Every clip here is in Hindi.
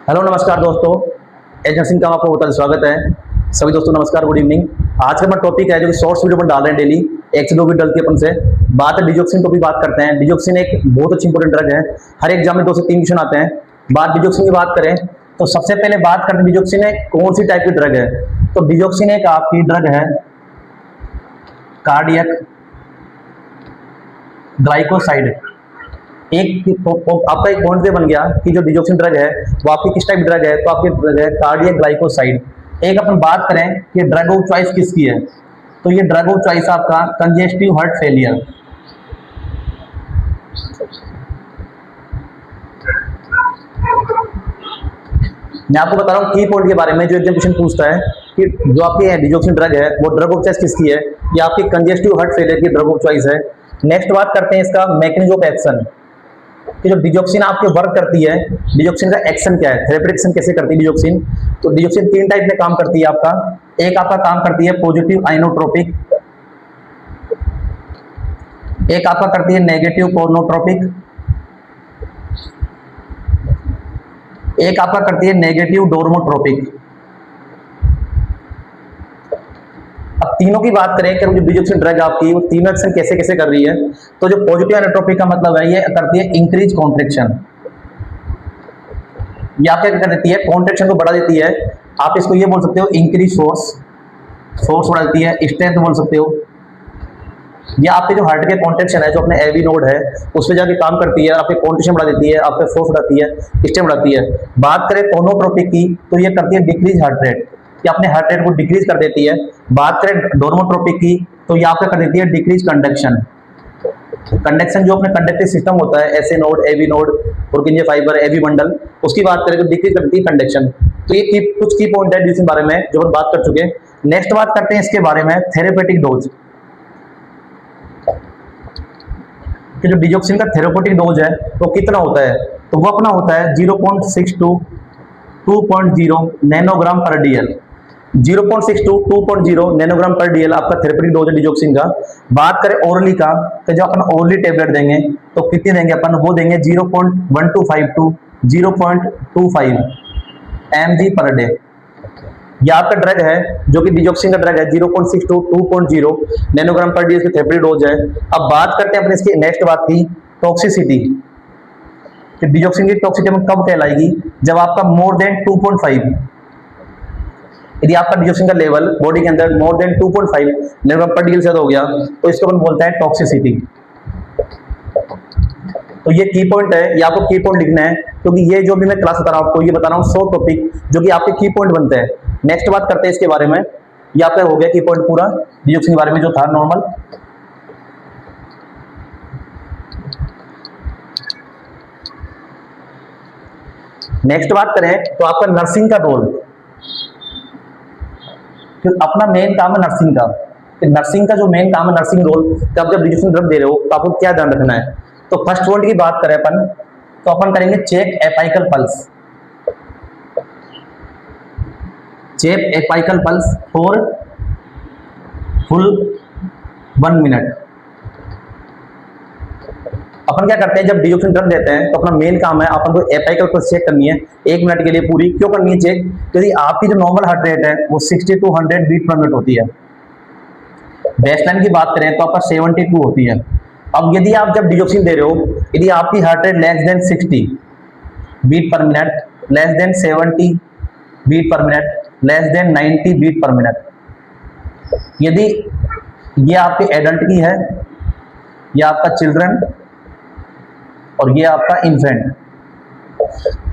हेलो नमस्कार दोस्तों, एजेंसी का आपको बहुत स्वागत है। सभी दोस्तों नमस्कार, गुड इवनिंग। आज का अपना टॉपिक है जो कि शॉर्ट्स वीडियो पर डाल रहे हैं डेली, एक से दो वीडियो डलती है अपन से। बात है डिजोक्सिन को भी बात करते हैं। डिजोक्सिन एक बहुत अच्छी इंपॉर्टेंट ड्रग है, हर एग्जाम में 2 से 3 क्वेश्चन आते हैं। बात डिजोक्सिन की बात करें तो सबसे पहले बात करते हैं डिजोक्सिन एक कौन सी टाइप की ड्रग है। तो डिजोक्सिन एक आपकी ड्रग है कार्डियक ग्लाइकोसाइड। आपका एक पॉइंट पे बन गया कि जो डिजोक्सिन ड्रग है वो आपकी किस टाइप ड्रग है, तो आपकी ड्रग है कार्डियक ग्लाइकोसाइड। एक अपन बात करें कि ड्रग ऑफ चॉइस किसकी है, तो ये ड्रग ऑफ चॉइस आपका कंजेस्टिव हार्ट फेलियर। मैं आपको बता रहा हूँ की पॉइंट के बारे में जो एग्जाम क्वेश्चन पूछता है कि जो आपकी डिजोक्सिन ड्रग है वो ड्रग ऑफ चॉइस किसकी है, ये आपकी कंजेस्टिव हार्ट फेलियर की ड्रग ऑफ चॉइस है। नेक्स्ट बात करते हैं इसका मैकेनिज्म ऑफ एक्शन कि जो डिजोक्सिन आपके वर्क करती है, डिजोक्सिन का एक्शन क्या है, थेरेपेटिक एक्शन कैसे करती है डिजोक्सिन। तो डिजोक्सिन 3 टाइप में काम करती है आपका। एक आपका काम करती है पॉजिटिव आइनोट्रोपिक, एक आपका करती है नेगेटिव कोनोट्रोपिक, एक आपका करती है नेगेटिव डोर्मोट्रोपिक। अब तीनों की बात करें कि जो डिजोक्सिन ड्रग आपकी वो तीनों एक्शन कैसे कैसे कर रही है। तो जो पॉजिटिव आइनोट्रोपिक का मतलब है ये करती है इंक्रीज कॉन्ट्रैक्शन, या क्या कर देती है कॉन्ट्रैक्शन को बढ़ा देती है। आप इसको ये बोल सकते हो इंक्रीज फोर्स, फोर्स बढ़ा देती है, स्ट्रेंथ बोल सकते हो। या आपके जो हार्ट के कॉन्ट्रैक्शन है जो अपने एवी नोड है उस पर जाके काम करती है, आपके कॉन्ट्रैक्शन बढ़ा देती है, आपके फोर्स बढ़ाती है, स्ट्रेंथ बढ़ाती है। बात करें कोनोट्रोपिक की तो ये करती है डिक्रीज हार्ट रेट, ये अपने हार्ट रेट को डिक्रीज कर देती है। बात करें डोर्मोट्रोपिक की तो ये आपका कर देती है डिक्रीज कंडक्शन। कंडक्शन जो अपने कंडक्टिव सिस्टम होता है, SA node, AV node, Purkinje fiber, AV bundle, उसकी बात करें तो डिक्रीज कर देती है कंडक्शन। तो ये कुछ की पॉइंट है जिसके बारे में जो हम बात कर चुके हैं। नेक्स्ट बात करते हैं इसके बारे में थेरेपेटिक डोज कि जो डिजोक्सिन का थेरेपेटिक डोज है वो कितना होता है, तो वो अपना होता है 0.6 to 2.0 नैनोग्राम पर डीएल। 0.6 to 2.0 नैनोग्राम पर डीएल आपका थेरेपेटिक डोज है डिजोक्सिन का। बात करें ओरली का तो जो अपन ओरली टेबलेट देंगे तो कितनी देंगे अपन, वो देंगे 0.125 to 0.25 mg पर डे। यह आपका ड्रग है जो कि डिजोक्सिन का ड्रग है 0.6 to 2.0 नैनोग्राम पर डे इसकी थेरेपेटिक डोज है। अब बात करते हैं अपने इसकी नेक्स्ट बात की टॉक्सिसिटी कि डिजोक्सिन की टॉक्सिसिटी में कब कहलाएगी, जब आपका मोर देन 2.5, यदि आपका डिजोक्सिन का लेवल बॉडी के अंदर मोर देन 2.5 नैनोग्राम पर डीएल से हो गया तो इसको अपन बोलते हैं टॉक्सिसिटी। तो ये की पॉइंट है, ये आपको की पॉइंट लिखना है क्योंकि ये जो भी मैं क्लास बता रहा हूं आपको ये बता रहा हूं 100 टॉपिक जो कि आपके की पॉइंट बनते हैं। नेक्स्ट बात करते हैं इसके बारे में, ये आपका हो गया की पॉइंट पूरा डिजोक्सिन के बारे में जो था नॉर्मल। नेक्स्ट बात करें तो आपका नर्सिंग का रोल, तो अपना मेन काम है नर्सिंग का। नर्सिंग का जो मेन काम है नर्सिंग रोल, जब डिजोक्सिन ड्रग दे रहे हो तो आपको क्या ध्यान रखना है। तो फर्स्ट पॉइंट की बात करें अपन तो अपन करेंगे check apical pulse, check apical pulse for full 1 minute. अपन क्या करते हैं जब डिजोक्सिन ड्रग देते हैं तो अपना मेन काम है अपन को एपाइकल पल्स चेक करनी है 1 मिनट के लिए पूरी। क्यों करनी है चेक, क्योंकि आपकी जो नॉर्मल हार्ट रेट है वो 60 to 100 बीट पर मिनट होती है। बेसलाइन की बात करें तो आपका 72 होती है। अब यदि आप जब डिजोक्सिन दे रहे हो, यदि आपकी heart rate less than 60 beat per minute, less than 70 beat per minute, less than 90 beat per minute, यदि ये आपके एडल्ट की है, ये आपका चिल्ड्रन और ये आपका इन्फेंट,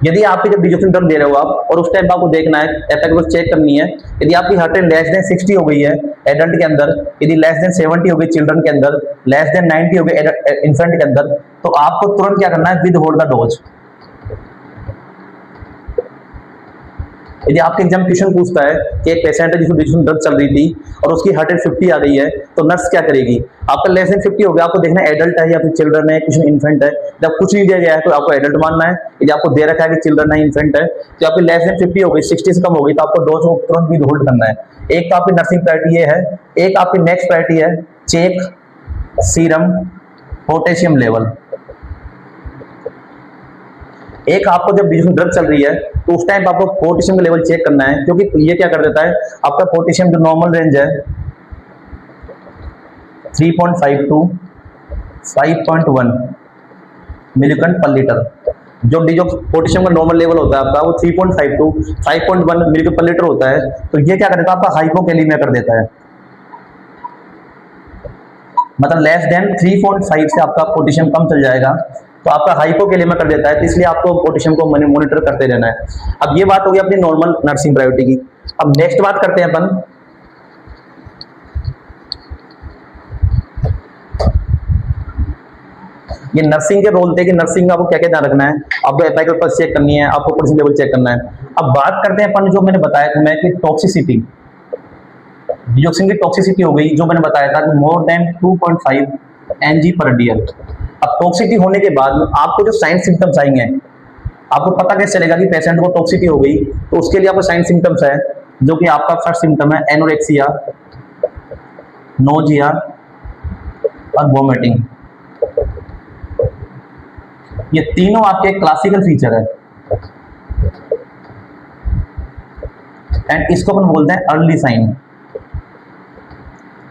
यदि आपकी जब डिजोक्सिन ड्रग दे रहे हो आप और उस टाइम आपको देखना है एपाइकल पल्स चेक करनी है, यदि आपकी हार्ट रेट लेस देन 60 हो गई है एडल्ट के अंदर, यदि लेस देन 70 हो गई चिल्ड्रन के अंदर, लेस देन 90 हो गई इन्फेंट के अंदर, तो आपको तुरंत क्या करना है विद होल्ड द डोज। यदि आपके एग्जाम क्वेश्चन पूछता है कि एक पेशेंट है जिसको डिजोक्सिन ड्रग चल रही थी और उसकी हार्ट रेट 50 आ गई है तो नर्स क्या करेगी, आपका लेस देन 50 हो गया, आपको देखना है एडल्ट है या फिर चिल्ड्रन है, कुछ इन्फेंट है। जब कुछ नहीं दिया गया है तो आपको एडल्ट मानना है, यदि आपको दे रखा है कि चिल्ड्रन है, इन्फेंट है, तो आपकी लेस देन 50 हो गई, 60 से कम हो गई तो आपको डोज को तुरंत भी होल्ड करना है। एक तो आपकी नर्सिंग प्रायोरिटी ये है, एक आपकी नेक्स्ट प्रायोरिटी है चेक सीरम पोटेशियम लेवल। एक आपको जब डिजोक्सिन ड्रग चल रही है तो उस टाइम आपको पोटेशियम का लेवल चेक करना है, क्योंकि ये क्या कर देता है, आपका पोटेशियम जो नॉर्मल रेंज है 3.5 टू 5.1 मिलीकन पर लीटर, जो पोटेशियम का नॉर्मल लेवल होता है आपका वो 3.5 टू 5.1 मिलीकन पर लीटर होता है, तो ये क्या कर देता है, आपका हाइपोकैलेमिया कर देता है। मतलब लेस देन 3.5 से आपका पोटेशियम कम चल जाएगा तो आपका हाइपोकैलेमिया कर देता है, तो इसलिए आपको पोटेशियम को मॉनिटर करते रहना है। अब ये बात होगी अपनी नॉर्मल नर्सिंग प्रायोरिटी की। अब नेक्स्ट बात करते हैं अपन ये नर्सिंग के रोल थे कि नर्सिंग में आपको क्या क्या ध्यान रखना है, आपको एपिकल पल्स चेक करनी है, आपको पोटेशियम लेवल चेक करना है। अब बात करते हैं अपन जो मैंने बताया था मैं कि टॉक्सिसिटी, डिजोक्सिन की टॉक्सिसिटी हो गई जो मैंने बताया था कि मोर देन 2.5 Ng/dl। अब टॉक्सिसिटी होने के बाद आपको जो साइन सिम्टम्स आएंगे, आपको पता कैसे चलेगा कि पेशेंट को टॉक्सिसिटी हो गई, तो उसके लिए आपको साइन सिम्टम्स है, जो कि आपका फर्स्ट सिम्टम है एनोरेक्सिया, नोजिया और वोमिटिंग। ये तीनों आपके क्लासिकल फीचर है एंड इसको अपन बोलते हैं अर्ली साइन।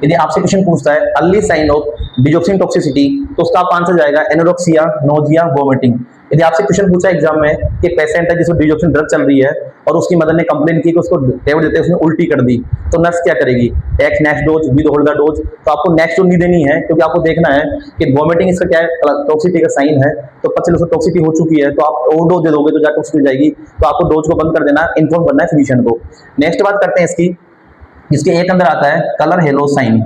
यदि आपसे क्वेश्चन पूछता है early sign of digoxin toxicity तो उसका आप आंसर जाएगा एनोरेक्सिया, नोजिया, वोमिटिंग। यदि आपसे क्वेश्चन पूछा एग्जाम में कि पेशेंट है जिसको डिजोक्सिन ड्रग चल रही है और उसकी मदर ने कंप्लेन की कि उसको टेबलेट देते उसने उल्टी कर दी, तो नर्स क्या करेगी, take next dose with holder dose. तो आपको नेक्स्ट डोज नहीं देनी है, क्योंकि आपको देखना है कि वोमिटिंग इसका क्या है, टॉक्सिसिटी का साइन है, तो पता चलो टॉक्सिसिटी हो चुकी है तो आप ओवर डोज दे दोगे तो जाकर टॉक्सिसिटी हो जाएगी, तो आपको डोज को बंद कर देना, इन्फॉर्म करना है फिजिशियन को। नेक्स्ट बात करते हैं इसकी, इसके एक अंदर आता है colour halo sign.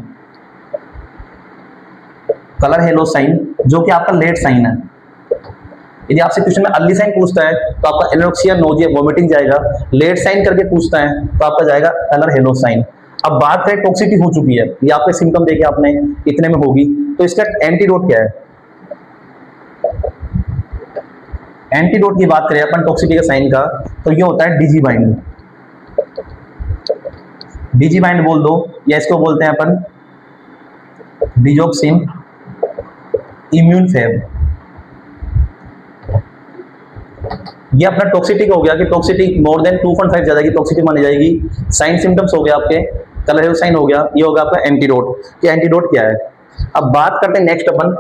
Colour halo sign जो कि आपका लेट साइन है। यदि आपसे क्वेश्चन में अर्ली साइन पूछता है तो आपका एनोरेक्सिया, नोजिया, वोमिटिंग जाएगा। लेट साइन करके पूछता है तो आपका जाएगा कलर हेलो साइन। अब बात करें टॉक्सिसिटी हो चुकी है, ये आपके सिम्टम देखे आपने इतने में होगी, तो इसका एंटीडोट क्या है। एंटीडोट की बात करें अपन टॉक्सिसिटी के साइन का तो ये होता है डिजीबाइंड। डिजीबाइंड बोल दो या इसको बोलते हैं अपन डिजोक्सिन इम्यून फेब। ये अपना टॉक्सिसिटी का हो गया कि टॉक्सिसिटी मोर देन 2.5 ज्यादा की टॉक्सिसिटी मानी जाएगी। साइन सिम्टम्स हो गया आपके, कलर साइन हो गया, ये होगा आपका एंटीडोट। कि एंटीडोट क्या है। अब बात करते हैं नेक्स्ट अपन,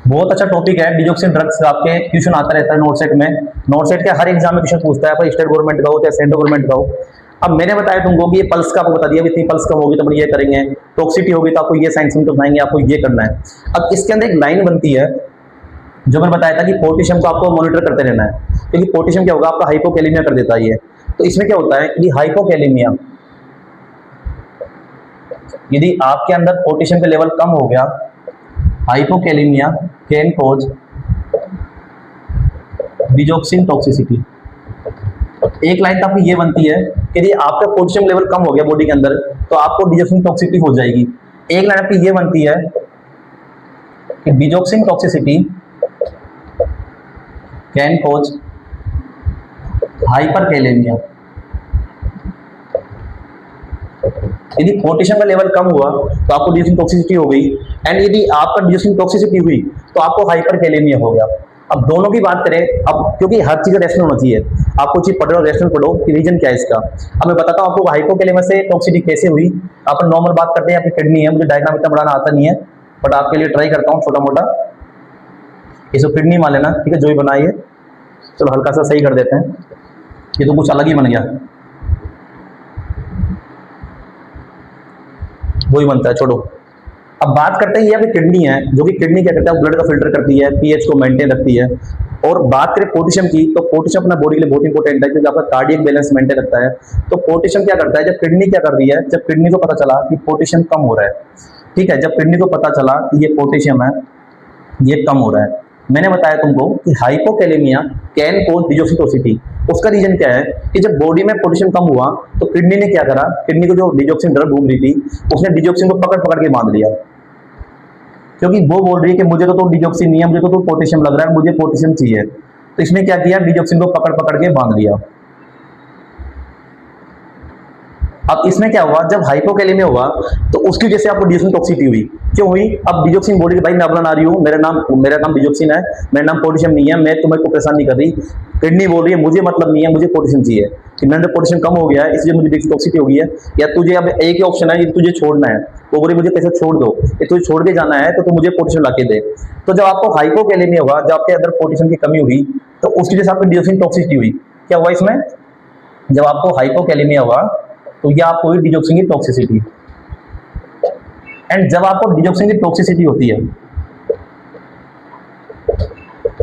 बहुत अच्छा टॉपिक है डिजोक्सिन ड्रग्स, आपके क्वेश्चन आता रहता है नोट सेट में। नोट सेट के हर एग्जाम में क्वेश्चन पूछता है, पर स्टेट गवर्नमेंट का हो या सेंट्रल गवर्नमेंट का हो। अब मैंने बताया तुमको कि ये पल्स का आपको बता दिया, इतनी पल्स कम होगी तो अपन ये करेंगे, टॉक्सिसिटी होगी तो आपको ये साइन सिम्टम्स आएंगे, आपको ये करना है। अब इसके अंदर एक लाइन बनती है जो मैंने बताया था कि पोटेशियम को आपको मॉनिटर करते रहना है, क्योंकि पोटेशियम क्या होगा आपका हाइपोकैलेमिया कर देता है ये। तो इसमें क्या होता है कि हाइपोकैलेमिया, यदि आपके अंदर पोटेशियम का लेवल कम हो गया, hypokalemia can cause digoxin toxicity. एक लाइन तो आपकी ये बनती है कि यदि आपका पोटेशियम लेवल कम हो गया बॉडी के अंदर तो आपको डिजोक्सिन टॉक्सिसिटी हो जाएगी। एक लाइन आपकी ये बनती है कि digoxin toxicity can cause hyperkalaemia. यदि पोटेशियम का लेवल कम हुआ तो आपको डिजोक्सिन टॉक्सिसिटी हो गई, एंड यदि आपका डिजोक्सिन टॉक्सिसिटी हुई तो आपको हाइपरकैलेमिया हो गया। अब दोनों की बात करें, अब क्योंकि हर चीज रेशनल होना चाहिए, आपको चीज पढ़ो रेशनल पढ़ो कि रीजन क्या है इसका। अब मैं बताता हूँ आपको हाइपोकैलेमिया से टॉक्सिसिटी कैसे हुई। अपन नॉर्मल बात करते हैं, आपकी किडनी है, मुझे डायग्राम इतना बनाना आता नहीं है, बट आपके लिए ट्राई करता हूँ छोटा मोटा। इसको किडनी मान लेना, ठीक है, जो भी बनाइए, चलो हल्का सा सही कर देते हैं, ये तो कुछ अलग ही बन गया, वही बनता है, छोड़ो। अब बात करते हैं ये आपकी किडनी है, जो कि किडनी क्या करता है, ब्लड का फिल्टर करती है, पीएच को मेंटेन रखती है। और बात करें पोटेशियम की, तो पोटेशियम अपना बॉडी के लिए बहुत इंपॉर्टेंट है, क्योंकि आपका कार्डियक बैलेंस मेंटेन रखता है। तो पोटेशियम क्या करता है, जब किडनी क्या कर रही है, जब किडनी को पता चला कि पोटेशियम कम हो रहा है, ठीक है, जब किडनी को पता चला कि ये पोटेशियम है ये कम हो रहा है, मैंने बताया तुमको कि hypokalemia can cause digoxin toxicity. उसका रीजन क्या है कि जब बॉडी में पोटेशियम कम हुआ तो किडनी ने क्या करा, किडनी को जो डिजोक्सिन ड्रग घूम रही थी उसने डिजोक्सिन को पकड़ पकड़ के बांध लिया, क्योंकि वो बोल रही है कि मुझे तो डिजोक्सिन नहीं है, मुझे तो पोटेशियम लग रहा है, मुझे पोटेशियम चाहिए। तो इसने क्या किया, डिजोक्सिन को पकड़ पकड़ के बांध लिया। अब इसमें क्या हुआ, जब हाइपोकैलेमिया हुआ तो उसकी वजह से आपको डिजोक्सिन टॉक्सिसिटी हुई। क्यों हुई? अब डिजोक्सिन बोली कि भाई मैं अबलन आ रही हूँ, मेरा नाम डिजोक्सिन है, मेरा नाम पोटेशियम नहीं है, मैं तुम्हें को परेशान नहीं कर रही। किडनी बोल रही है मुझे मतलब नहीं है, मुझे पोटेशियम चाहिए, कि मेरे अंदर पोटेशियम कम हो गया है इसलिए मुझे डिजोक्सिन टॉक्सिसिटी हो गई है। या तुझे अब एक ही ऑप्शन है, ये तुझे छोड़ना है, वो बोली मुझे कैसे छोड़ दो, ये तुझे छोड़ के जाना है तो तू मुझे पोटेशियम ला के दे। तो जब आपको हाइपोकैलेमिया हुआ, जब आपके अंदर पोटेशियम की कमी हुई तो उसकी वजह से आपको डिजोक्सिन टॉक्सिसिटी हुई। क्या हुआ इसमें? जब आपको हाइपोकैलेमिया हुआ तो यह आपको हुई डिजोक्सिन की टॉक्सिसिटी। एंड जब आपको डिजोक्सिन की टॉक्सिसिटी होती है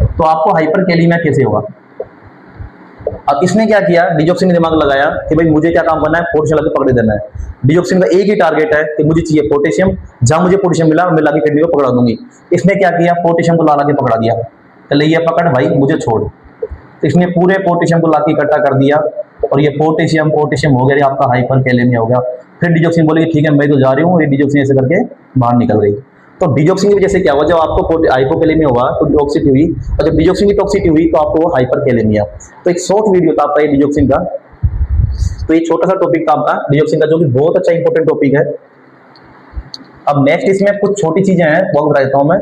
तो आपको हाइपरकैलेमिया कैसे होगा? अब इसने क्या किया, डिजोक्सिन ने दिमाग लगाया कि भाई मुझे क्या काम करना है, पोटेशियम लाके पकड़ देना है। डिजोक्सिन का एक ही टारगेट है कि मुझे चाहिए पोटेशियम, जहां मुझे पोटेशियम मिला मैं लाके किडनी को पकड़ा दूंगी। इसने क्या किया, पोटेशियम को ला के पकड़ा दिया, चले ये पकड़ भाई मुझे छोड़। तो इसने पूरे पोटेशियम को लाके इकट्ठा कर दिया और ये पोटेशियम हो गया, आपका हाइपरकैलेमिया हो गया। फिर डिजोक्सिन बोली ठीक है मैं तो जा रही हूँ, ये डिजोक्सिन ऐसे करके बाहर निकल गई। तो डिजोक्सिन की वजह से क्या हुआ, जब आपको हाइपोकैलेमिया हुआ तो टॉक्सिसिटी हुई, और जब डिजोक्सिन की टॉक्सिसिटी हुई तो आपको हाइपरकैलेमिया। तो एक शॉर्ट वीडियो था आपका ये डिजोक्सिन का, तो ये छोटा सा टॉपिक था आपका डिजोक्सिन का, जो कि बहुत अच्छा इंपॉर्टेंट टॉपिक है। अब नेक्स्ट इसमें कुछ छोटी चीजें हैं वो बता देता हूं मैं,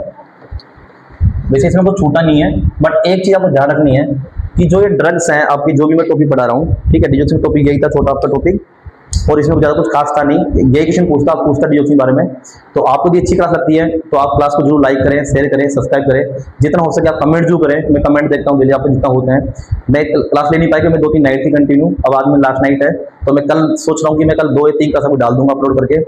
वैसे इसमें कुछ छूटा नहीं है, बट एक चीज आपको ध्यान रखनी है कि जो ये ड्रग्स हैं आपकी, जो भी मैं टॉपिक पढ़ा रहा हूँ, ठीक है, डिजोक्सिन टॉपिक यही था, छोटा आपका टॉपिक, और इसमें ज़्यादा कुछ खास था नहीं। यही क्वेश्चन पूछता डिजोक्सिन के बारे में। तो आपको यदि अच्छी क्लास लगती है तो आप क्लास को जरूर लाइक करें, शेयर करें, सब्सक्राइब करें, जितना हो सके आप कमेंट जरूर करें। मैं कमेंट देखता हूँ डेली आपको जितना होते हैं। मैं क्लास ले नहीं पाई, मैं 2-3 नाइट थी कंटिन्यू, अब आज में लास्ट नाइट है, तो मैं कल सोच रहा हूँ कि मैं कल 2 या 3 क्लास आपको डाल दूंगा अपलोड करके।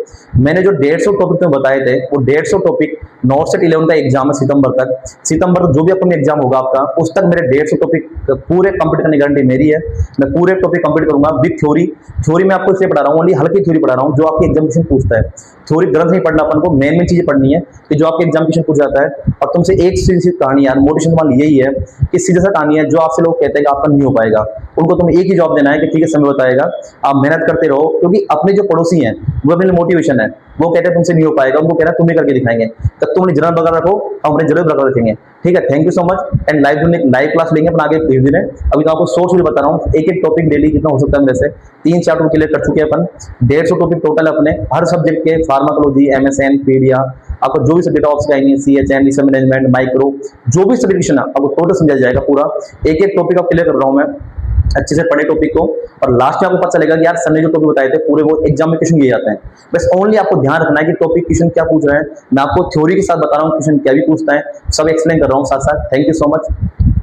मैंने जो 150 टॉपिक में बताए थे वो 150 टॉपिक नॉर्थ सेट 11 का एग्जाम है सितंबर तक जो भी अपना एग्जाम होगा आपका, उस तक मेरे 150 टॉपिक पूरे कंप्लीट करने की गारंटी मेरी है। मैं पूरे टॉपिक कंप्लीट करूंगा विद थ्योरी में आपको इसलिए पढ़ा रहा हूँ, ओनली हल्की थ्योरी पढ़ा रहा हूँ जो आपके एग्जामिनेशन पूछता है। थ्योरी ग्रंथ नहीं पढ़ना, अपन को मेन चीजें पढ़नी है कि जो आपके एग्जामिनेशन पूछ जाता है। और तुमसे एक सीधी कहानी यार, मोटिवेशन तुम्हारी यही है कि सीधा सा कहानी है, जो आपसे लोग कहते हैं कि आपका नहीं हो पाएगा, उनको तुम एक ही जवाब देना है कि ठीक है समय बताएगा, आप मेहनत करते रहो। क्योंकि अपने जो पड़ोसी हैं वो अपने मोटिवेशन है, वो कहते हैं तुमसे नहीं हो पाएगा, उनको कहना तुम ही करके दिखाएंगे। तब तुम जरूर बरकरार रखो, हम अपने जरूर बरकरार रखेंगे। ठीक है, thank you so much. And live class लेंगे अपन आगे धीरे धीरे। अभी तो आपको सोच भी बता रहा हूँ, एक टॉपिक डेली जितना हो सकता है मेरे से 3-4 टॉपिक क्लियर कर चुके हैं अपन। 150 टॉपिक टोटल अपने हर सब्जेक्ट के, फार्माकोलॉजी, MSN, पीडिया, आपको जो भी सब्जेक्ट ऑप्शन आएंगे, CHM, रिसर्च मैनेजमेंट, माइक्रो, जो भी सब्जेक्ट आपको टोटल समझा जाएगा पूरा। एक टॉपिक आप क्लियर कर रहा हूँ मैं, अच्छे से पढ़े टॉपिक को, और लास्ट में आपको पता चलेगा कि यार सर ने जो टॉपिक बताए थे पूरे वो एग्जाम में क्वेश्चन दिए जाते हैं। बस ओनली आपको ध्यान रखना है कि टॉपिक क्वेश्चन क्या पूछ रहे हैं। मैं आपको थ्योरी के साथ बता रहा हूँ क्वेश्चन क्या भी पूछता है, सब एक्सप्लेन कर रहा हूँ साथ साथ। Thank you so much.